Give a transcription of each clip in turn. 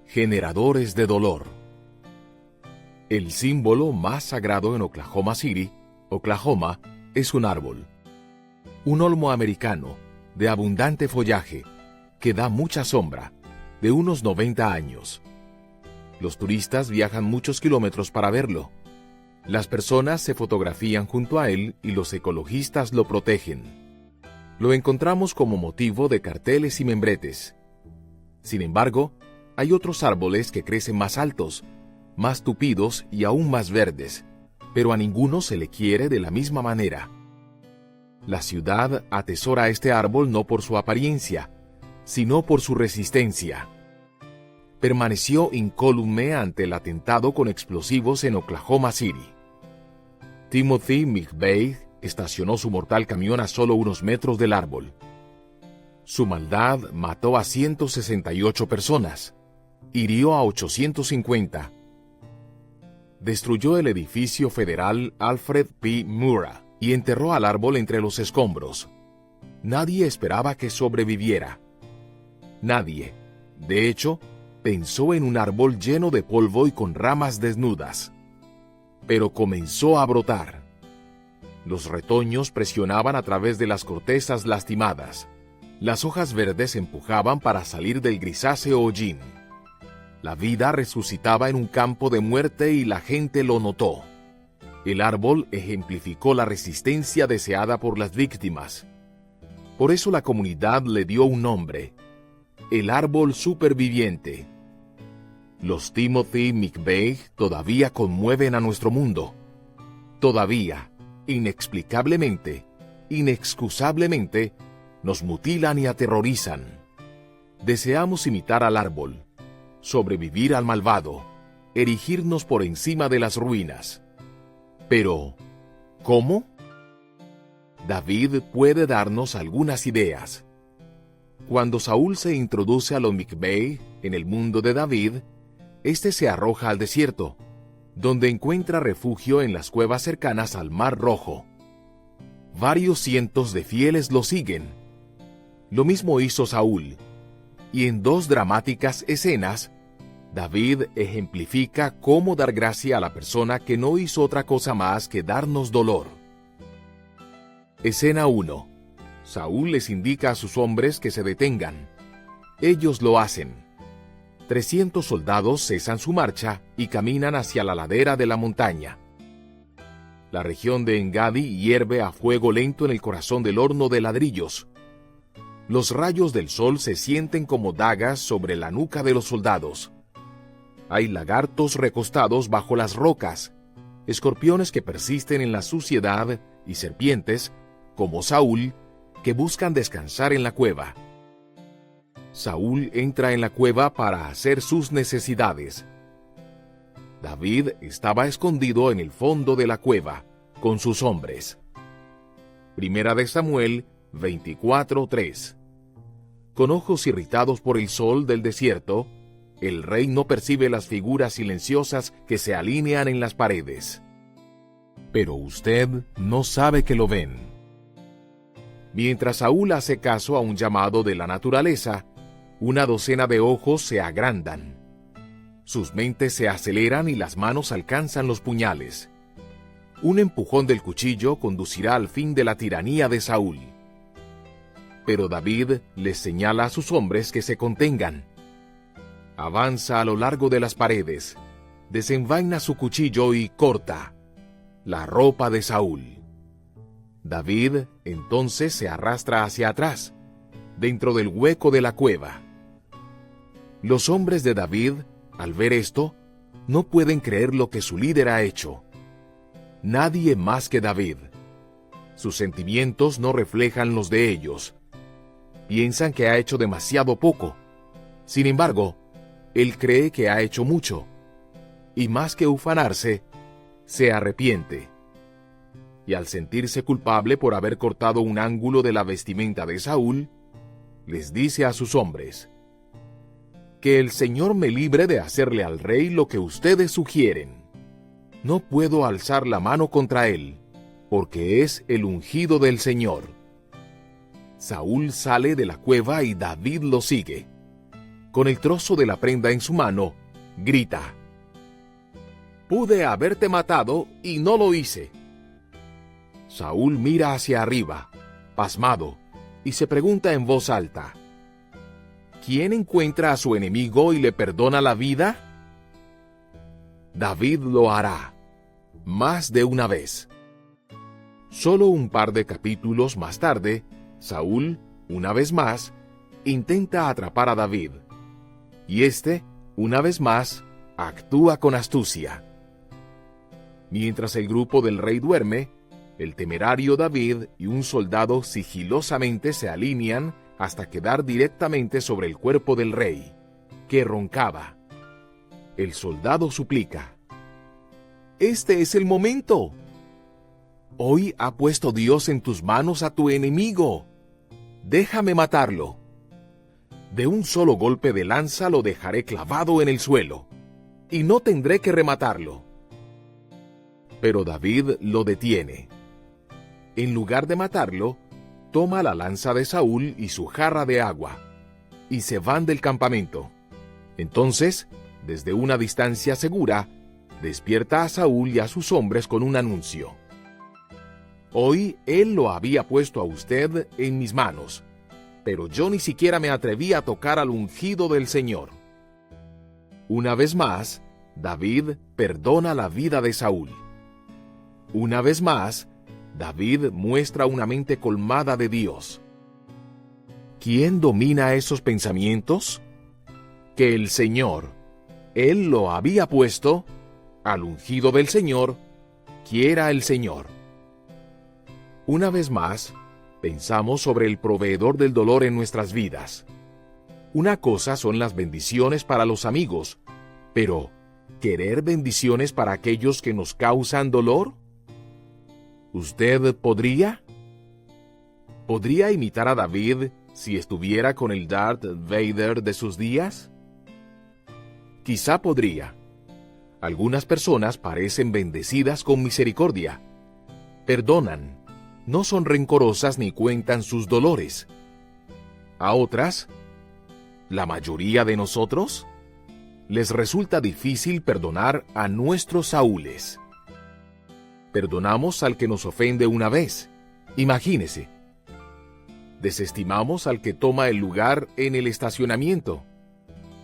Generadores de dolor. El símbolo más sagrado en Oklahoma City, Oklahoma, es un árbol. Un olmo americano, de abundante follaje, que da mucha sombra, de unos 90 años. Los turistas viajan muchos kilómetros para verlo. Las personas se fotografían junto a él y los ecologistas lo protegen. Lo encontramos como motivo de carteles y membretes. Sin embargo, hay otros árboles que crecen más altos, más tupidos y aún más verdes, pero a ninguno se le quiere de la misma manera. La ciudad atesora este árbol no por su apariencia, sino por su resistencia. Permaneció incólume ante el atentado con explosivos en Oklahoma City. Timothy McVeigh estacionó su mortal camión a solo unos metros del árbol. Su maldad mató a 168 personas, hirió a 850. Destruyó el edificio federal Alfred P. Murrah y enterró al árbol entre los escombros. Nadie esperaba que sobreviviera. Nadie, de hecho, pensó en un árbol lleno de polvo y con ramas desnudas. Pero comenzó a brotar. Los retoños presionaban a través de las cortezas lastimadas. Las hojas verdes empujaban para salir del grisáceo hollín. La vida resucitaba en un campo de muerte y la gente lo notó. El árbol ejemplificó la resistencia deseada por las víctimas. Por eso la comunidad le dio un nombre: el árbol superviviente. Los Timothy McVeigh todavía conmueven a nuestro mundo. Todavía, inexplicablemente, inexcusablemente, nos mutilan y aterrorizan. Deseamos imitar al árbol, sobrevivir al malvado, erigirnos por encima de las ruinas. Pero, ¿cómo? David puede darnos algunas ideas. Cuando Saúl se introduce a los McVeigh en el mundo de David, éste se arroja al desierto, donde encuentra refugio en las cuevas cercanas al Mar Rojo. Varios cientos de fieles lo siguen. Lo mismo hizo Saúl, y en dos dramáticas escenas, David ejemplifica cómo dar gracia a la persona que no hizo otra cosa más que darnos dolor. Escena 1. Saúl les indica a sus hombres que se detengan. Ellos lo hacen. 300 soldados cesan su marcha y caminan hacia la ladera de la montaña. La región de Engadi hierve a fuego lento en el corazón del horno de ladrillos. Los rayos del sol se sienten como dagas sobre la nuca de los soldados. Hay lagartos recostados bajo las rocas, escorpiones que persisten en la suciedad y serpientes, como Saúl, que buscan descansar en la cueva. Saúl entra en la cueva para hacer sus necesidades. David estaba escondido en el fondo de la cueva, con sus hombres. Primera de Samuel 24:3. Con ojos irritados por el sol del desierto, el rey no percibe las figuras silenciosas que se alinean en las paredes. Pero usted no sabe que lo ven. Mientras Saúl hace caso a un llamado de la naturaleza, una docena de ojos se agrandan. Sus mentes se aceleran y las manos alcanzan los puñales. Un empujón del cuchillo conducirá al fin de la tiranía de Saúl. Pero David les señala a sus hombres que se contengan. Avanza a lo largo de las paredes, desenvaina su cuchillo y corta la ropa de Saúl. David entonces se arrastra hacia atrás, dentro del hueco de la cueva. Los hombres de David, al ver esto, no pueden creer lo que su líder ha hecho. Nadie más que David. Sus sentimientos no reflejan los de ellos. Piensan que ha hecho demasiado poco. Sin embargo, él cree que ha hecho mucho. Y más que ufanarse, se arrepiente. Y al sentirse culpable por haber cortado un ángulo de la vestimenta de Saúl, les dice a sus hombres: que el Señor me libre de hacerle al rey lo que ustedes sugieren. No puedo alzar la mano contra él, porque es el ungido del Señor. Saúl sale de la cueva y David lo sigue. con el trozo de la prenda en su mano, grita: «Pude haberte matado y no lo hice». Saúl mira hacia arriba, pasmado, y se pregunta en voz alta: ¿quién encuentra a su enemigo y le perdona la vida? David lo hará, más de una vez. Solo un par de capítulos más tarde, Saúl, una vez más, intenta atrapar a David. Y este, una vez más, actúa con astucia. Mientras el grupo del rey duerme, el temerario David y un soldado sigilosamente se alinean hasta quedar directamente sobre el cuerpo del rey, que roncaba. El soldado suplica: «Este es el momento. Hoy ha puesto Dios en tus manos a tu enemigo. Déjame matarlo. De un solo golpe de lanza lo dejaré clavado en el suelo, y no tendré que rematarlo». Pero David lo detiene. En lugar de matarlo, toma la lanza de Saúl y su jarra de agua, y se van del campamento. Entonces, desde una distancia segura, despierta a Saúl y a sus hombres con un anuncio: «Hoy él lo había puesto a usted en mis manos, pero yo ni siquiera me atreví a tocar al ungido del Señor». Una vez más, David perdona la vida de Saúl. Una vez más, David muestra una mente colmada de Dios. ¿Quién domina esos pensamientos? Que el Señor, Él lo había puesto, al ungido del Señor, quiera el Señor. Una vez más, pensamos sobre el proveedor del dolor en nuestras vidas. Una cosa son las bendiciones para los amigos, pero ¿querer bendiciones para aquellos que nos causan dolor? ¿Usted podría imitar a David si estuviera con el Darth Vader de sus días? Quizá podría. Algunas personas parecen bendecidas con misericordia. Perdonan, no son rencorosas ni cuentan sus dolores. A otras, la mayoría de nosotros, les resulta difícil perdonar a nuestros Saúles. Perdonamos al que nos ofende una vez, imagínese. Desestimamos al que toma el lugar en el estacionamiento,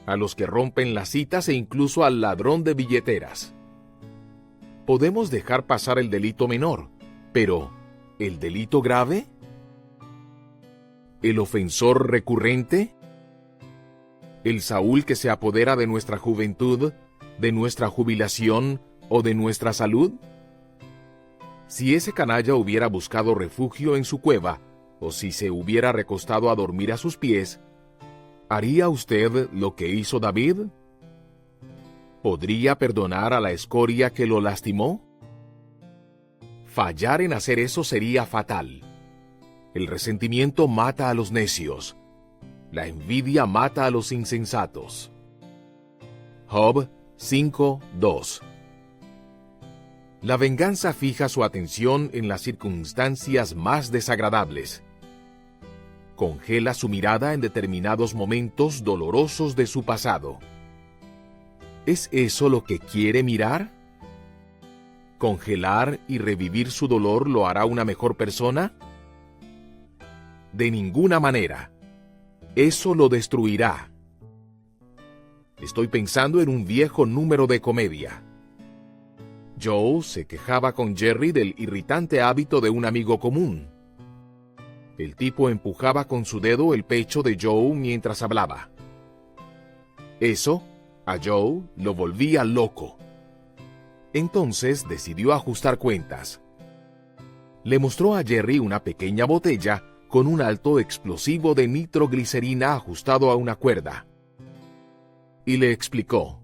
a los que rompen las citas e incluso al ladrón de billeteras. Podemos dejar pasar el delito menor, pero ¿el delito grave? ¿El ofensor recurrente? ¿El Saúl que se apodera de nuestra juventud, de nuestra jubilación o de nuestra salud? Si ese canalla hubiera buscado refugio en su cueva, o si se hubiera recostado a dormir a sus pies, ¿haría usted lo que hizo David? ¿Podría perdonar a la escoria que lo lastimó? Fallar en hacer eso sería fatal. El resentimiento mata a los necios. La envidia mata a los insensatos. Job 5:2. La venganza fija su atención en las circunstancias más desagradables. Congela su mirada en determinados momentos dolorosos de su pasado. ¿Es eso lo que quiere mirar? ¿Congelar y revivir su dolor lo hará una mejor persona? De ninguna manera. Eso lo destruirá. Estoy pensando en un viejo número de comedia. Joe se quejaba con Jerry del irritante hábito de un amigo común. El tipo empujaba con su dedo el pecho de Joe mientras hablaba. Eso, a Joe, lo volvía loco. Entonces decidió ajustar cuentas. Le mostró a Jerry una pequeña botella con un alto explosivo de nitroglicerina ajustado a una cuerda. Y le explicó: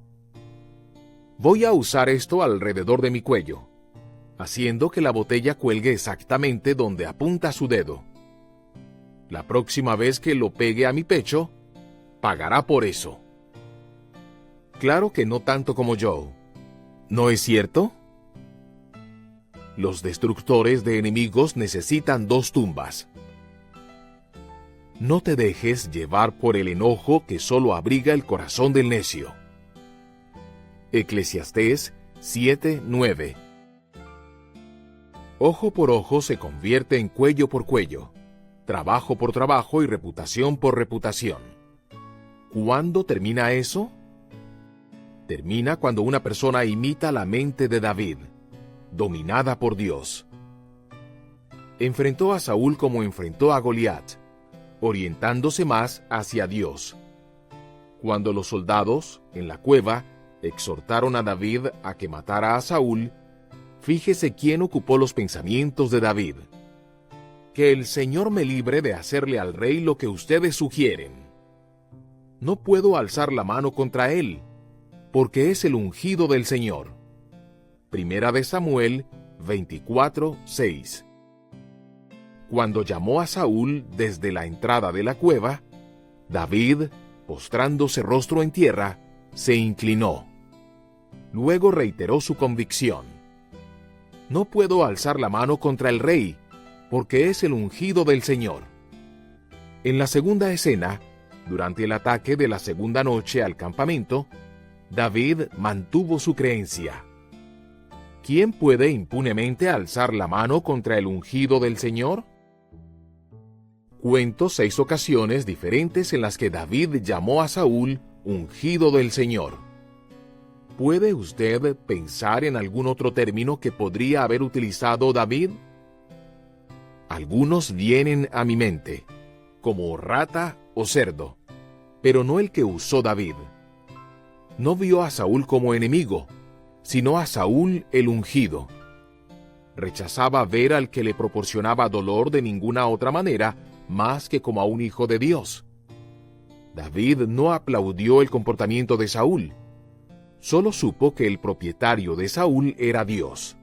«Voy a usar esto alrededor de mi cuello, haciendo que la botella cuelgue exactamente donde apunta su dedo. La próxima vez que lo pegue a mi pecho, pagará por eso». Claro que no tanto como Joe. ¿No es cierto? Los destructores de enemigos necesitan 2 tumbas. No te dejes llevar por el enojo que solo abriga el corazón del necio. Eclesiastés 7:9. Ojo por ojo se convierte en cuello por cuello, trabajo por trabajo y reputación por reputación. ¿Cuándo termina eso? Termina cuando una persona imita la mente de David, dominada por Dios. Enfrentó a Saúl como enfrentó a Goliat, orientándose más hacia Dios. Cuando los soldados, en la cueva, exhortaron a David a que matara a Saúl, fíjese quién ocupó los pensamientos de David. Que el Señor me libre de hacerle al rey lo que ustedes sugieren. No puedo alzar la mano contra él, porque es el ungido del Señor. Primera de Samuel 24:6. Cuando llamó a Saúl desde la entrada de la cueva, David, postrándose rostro en tierra, se inclinó. Luego reiteró su convicción. No puedo alzar la mano contra el rey, porque es el ungido del Señor. En la segunda escena, durante el ataque de la segunda noche al campamento, David mantuvo su creencia. ¿Quién puede impunemente alzar la mano contra el ungido del Señor? Cuento 6 ocasiones diferentes en las que David llamó a Saúl ungido del Señor. ¿Puede usted pensar en algún otro término que podría haber utilizado David? Algunos vienen a mi mente, como rata o cerdo, pero no el que usó David. No vio a Saúl como enemigo, sino a Saúl el ungido. Rechazaba ver al que le proporcionaba dolor de ninguna otra manera más que como a un hijo de Dios. David no aplaudió el comportamiento de Saúl, solo supo que el propietario de Saúl era Dios.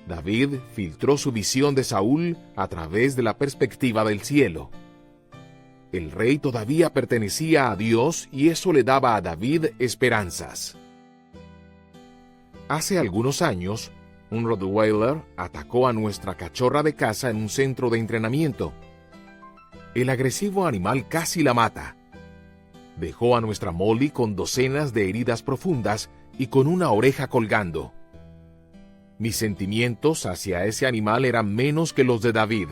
David filtró su visión de Saúl a través de la perspectiva del cielo. El rey todavía pertenecía a Dios y eso le daba a David esperanzas. Hace algunos años, un Rottweiler atacó a nuestra cachorra de casa en un centro de entrenamiento. El agresivo animal casi la mata. Dejó a nuestra Molly con docenas de heridas profundas y con una oreja colgando. Mis sentimientos hacia ese animal eran menos que los de David.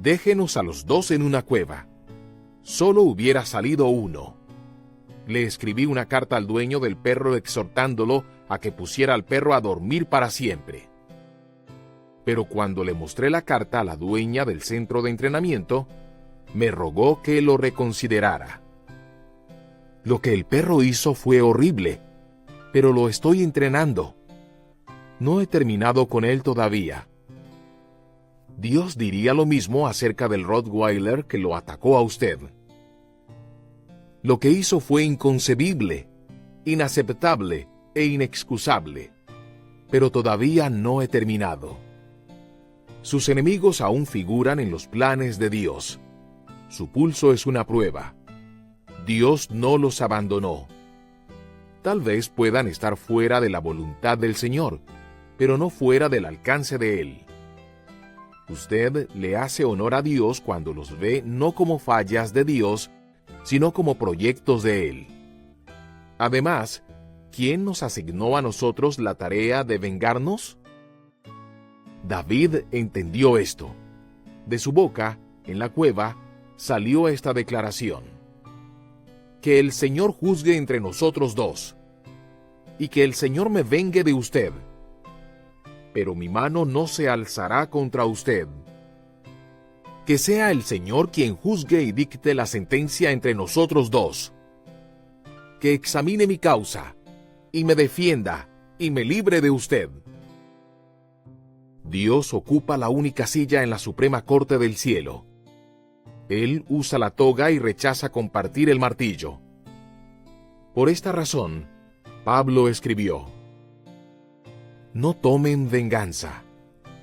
Déjenos a los dos en una cueva. Solo hubiera salido uno. Le escribí una carta al dueño del perro exhortándolo a que pusiera al perro a dormir para siempre. Pero cuando le mostré la carta a la dueña del centro de entrenamiento, me rogó que lo reconsiderara. Lo que el perro hizo fue horrible, pero lo estoy entrenando. No he terminado con él todavía. Dios diría lo mismo acerca del Rottweiler que lo atacó a usted. Lo que hizo fue inconcebible, inaceptable e inexcusable, pero todavía no he terminado. Sus enemigos aún figuran en los planes de Dios. Su pulso es una prueba. Dios no los abandonó. Tal vez puedan estar fuera de la voluntad del Señor, pero no fuera del alcance de Él. Usted le hace honor a Dios cuando los ve no como fallas de Dios, sino como proyectos de Él. Además, ¿quién nos asignó a nosotros la tarea de vengarnos? David entendió esto. De su boca, en la cueva, salió esta declaración: que el Señor juzgue entre nosotros dos, y que el Señor me vengue de usted. Pero mi mano no se alzará contra usted. Que sea el Señor quien juzgue y dicte la sentencia entre nosotros dos. Que examine mi causa, y me defienda, y me libre de usted. Dios ocupa la única silla en la Suprema Corte del cielo. Él usa la toga y rechaza compartir el martillo. Por esta razón, Pablo escribió: No tomen venganza,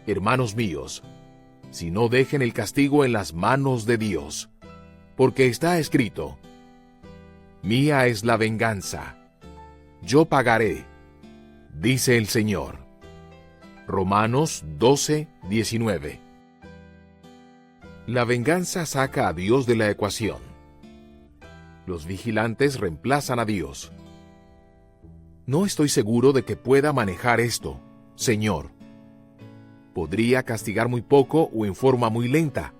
hermanos míos, sino dejen el castigo en las manos de Dios, porque está escrito: Mía es la venganza, yo pagaré, dice el Señor. Romanos 12:19. La venganza saca a Dios de la ecuación. Los vigilantes reemplazan a Dios. No estoy seguro de que pueda manejar esto, Señor. Podría castigar muy poco o en forma muy lenta.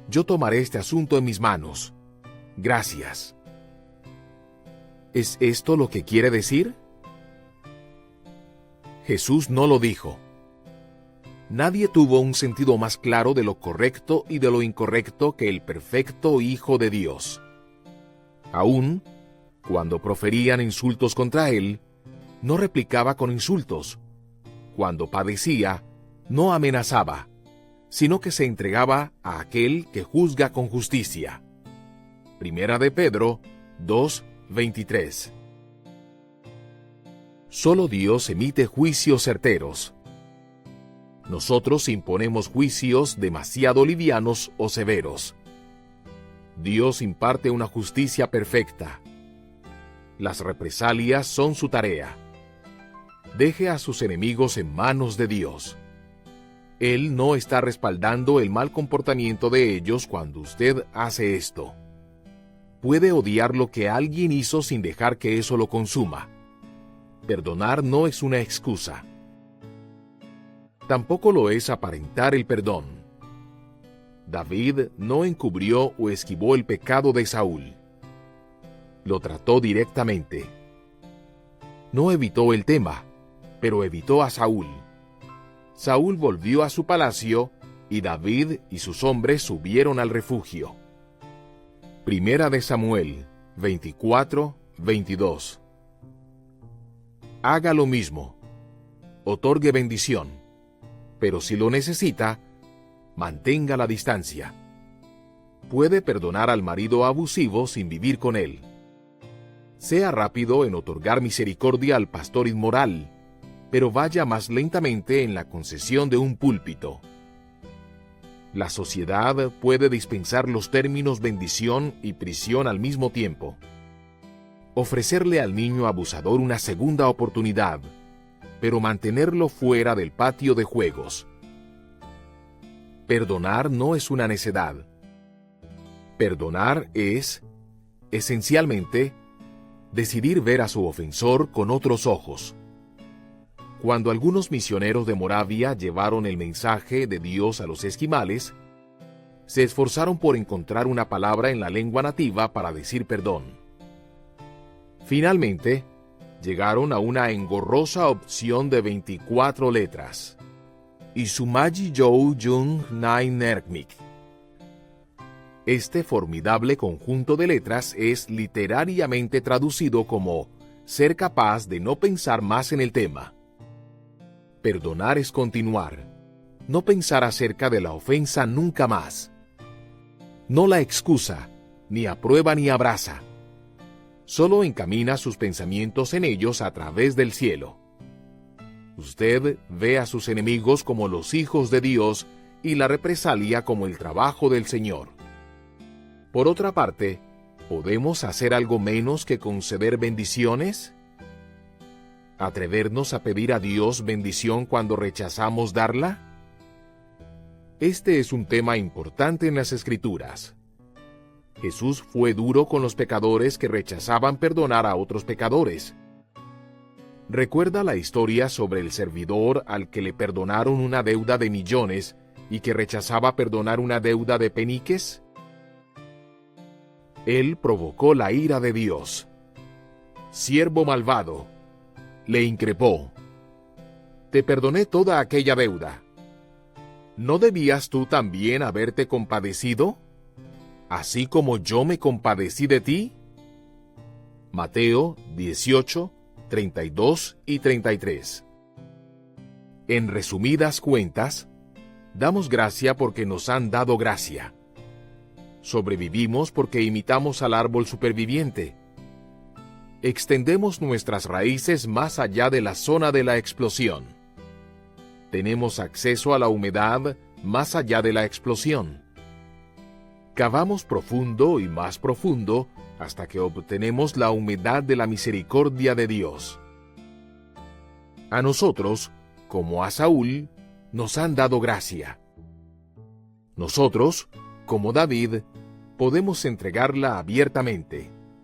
Yo tomaré este asunto en mis manos. Gracias. ¿Es esto lo que quiere decir? Jesús no lo dijo. Nadie tuvo un sentido más claro de lo correcto y de lo incorrecto que el perfecto Hijo de Dios. Aún, cuando proferían insultos contra él, no replicaba con insultos. Cuando padecía, no amenazaba, sino que se entregaba a aquel que juzga con justicia. Primera de Pedro 2:23. Solo Dios emite juicios certeros. Nosotros imponemos juicios demasiado livianos o severos. Dios imparte una justicia perfecta. Las represalias son su tarea. Deje a sus enemigos en manos de Dios. Él no está respaldando el mal comportamiento de ellos cuando usted hace esto. Puede odiar lo que alguien hizo sin dejar que eso lo consuma. Perdonar no es una excusa. Tampoco lo es aparentar el perdón. David no encubrió o esquivó el pecado de Saúl. Lo trató directamente. No evitó el tema, pero evitó a Saúl. Saúl volvió a su palacio y David y sus hombres subieron al refugio. Primera de Samuel 24:22. Haga lo mismo. Otorgue bendición, pero si lo necesita, mantenga la distancia. Puede perdonar al marido abusivo sin vivir con él. Sea rápido en otorgar misericordia al pastor inmoral, pero vaya más lentamente en la concesión de un púlpito. La sociedad puede dispensar los términos bendición y prisión al mismo tiempo. Ofrecerle al niño abusador una segunda oportunidad, pero mantenerlo fuera del patio de juegos. Perdonar no es una necedad. Perdonar es, esencialmente, decidir ver a su ofensor con otros ojos. Cuando algunos misioneros de Moravia llevaron el mensaje de Dios a los esquimales, se esforzaron por encontrar una palabra en la lengua nativa para decir perdón. Finalmente, llegaron a una engorrosa opción de 24 letras. Isumaji Jou Jung Nai Nerkmik. Este formidable conjunto de letras es literariamente traducido como ser capaz de no pensar más en el tema. Perdonar es continuar, no pensar acerca de la ofensa nunca más. No la excusa, ni aprueba ni abraza. Solo encamina sus pensamientos en ellos a través del cielo. Usted ve a sus enemigos como los hijos de Dios y la represalia como el trabajo del Señor. Por otra parte, ¿podemos hacer algo menos que conceder bendiciones? ¿Atrevernos a pedir a Dios bendición cuando rechazamos darla? Este es un tema importante en las Escrituras. Jesús fue duro con los pecadores que rechazaban perdonar a otros pecadores. ¿Recuerda la historia sobre el servidor al que le perdonaron una deuda de millones y que rechazaba perdonar una deuda de peniques? Él provocó la ira de Dios. Siervo malvado, le increpó. Te perdoné toda aquella deuda. ¿No debías tú también haberte compadecido, así como yo me compadecí de ti? Mateo 18, 32 y 33. En resumidas cuentas, damos gracia porque nos han dado gracia. Sobrevivimos porque imitamos al árbol superviviente. Extendemos nuestras raíces más allá de la zona de la explosión. Tenemos acceso a la humedad más allá de la explosión. Cavamos profundo y más profundo hasta que obtenemos la humedad de la misericordia de Dios. A nosotros, como a Saúl, nos han dado gracia. Nosotros, como David, podemos entregarla abiertamente.